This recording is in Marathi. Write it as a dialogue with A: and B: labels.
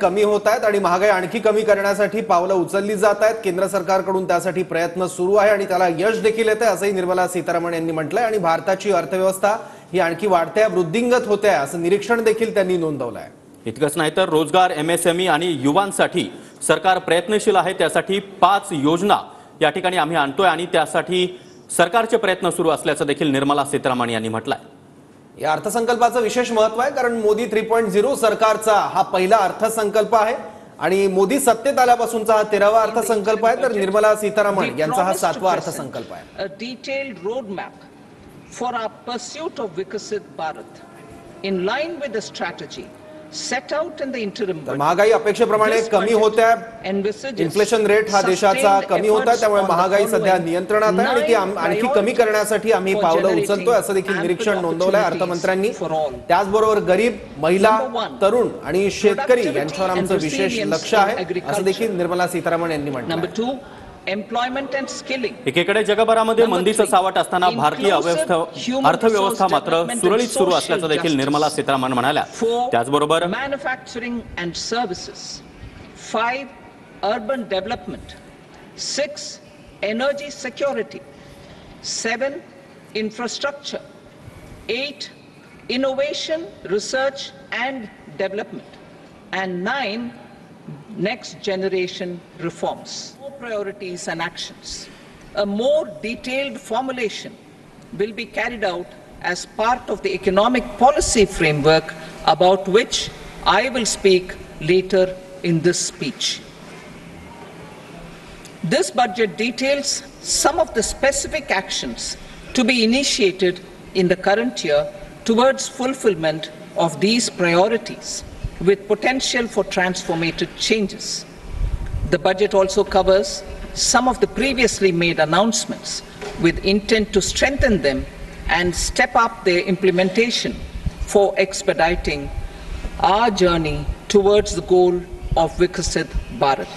A: कमी होत आहेत आणि महागाई आणखी कमी करण्यासाठी पावलं उचलली जात आहेत। केंद्र सरकारकडून त्यासाठी प्रयत्न सुरू आहे आणि त्याला यश देखील येते असंही निर्मला सीतारामन यांनी म्हटलंय आणि भारताची अर्थव्यवस्था ही आणखी वाढत्या वृद्धिंगत होते आहे असं निरीक्षण देखील त्यांनी नोंदवलंय।
B: इतकंच नाही तर रोजगार, MSME आणि युवांसाठी सरकार प्रयत्नशील आहे। त्यासाठी 5 योजना या ठिकाणी आम्ही आणतोय आणि त्यासाठी सरकारचे प्रयत्न सुरू असल्याचं देखील निर्मला सीतारामन यांनी म्हटलंय।
A: या अर्थसंकल्पाचं विशेष महत्व आहे कारण मोदी 3.0 सरकारचा हा पहिला अर्थसंकल्प आहे आणि मोदी सत्तेत आल्यापासूनचा हा 13वा अर्थसंकल्प आहे तर निर्मला सीतारामन यांचा हा 7वा अर्थसंकल्प आहे।
C: A detailed roadmap for our pursuit of Viksit Bharat in line with the strategy set out in the interim budget.
A: महागाई अपेक्षेप्रमाणे कमी होत्या, इन्फ्लेशन रेट हा देशाचा कमी होता, त्यामुळे महागाई सध्या नियंत्रणात आहे आणि ती आणखी कमी करण्यासाठी आम्ही पावलं उचलतोय असं देखील निरीक्षण नोंदवलंय अर्थमंत्र्यांनी। त्याचबरोबर गरीब, महिला, तरुण आणि शेतकरी यांच्यावर आमचं विशेष लक्ष आहे असं देखील निर्मला सीतारामन यांनी म्हटलं।
C: Employment and skilling.
B: एकीकडे जगभरामध्ये मंदीचं सावट असताना भारतीय अर्थव्यवस्था मात्र सुरळीत सुरू असल्याचं देखील निर्मला सीतारामन म्हणाल्या। त्याचबरोबर
C: manufacturing and services, 5 urban development, 6 energy security, 7 infrastructure, 8 innovation, research and development and 9 next generation reforms. More priorities and actions. A more detailed formulation will be carried out as part of the economic policy framework about which I will speak later in this speech. This budget details some of the specific actions to be initiated in the current year towards fulfillment of these priorities, with potential for transformative changes. The budget also covers some of the previously made announcements with intent to strengthen them and step up their implementation for expediting our journey towards the goal of Viksit Bharat.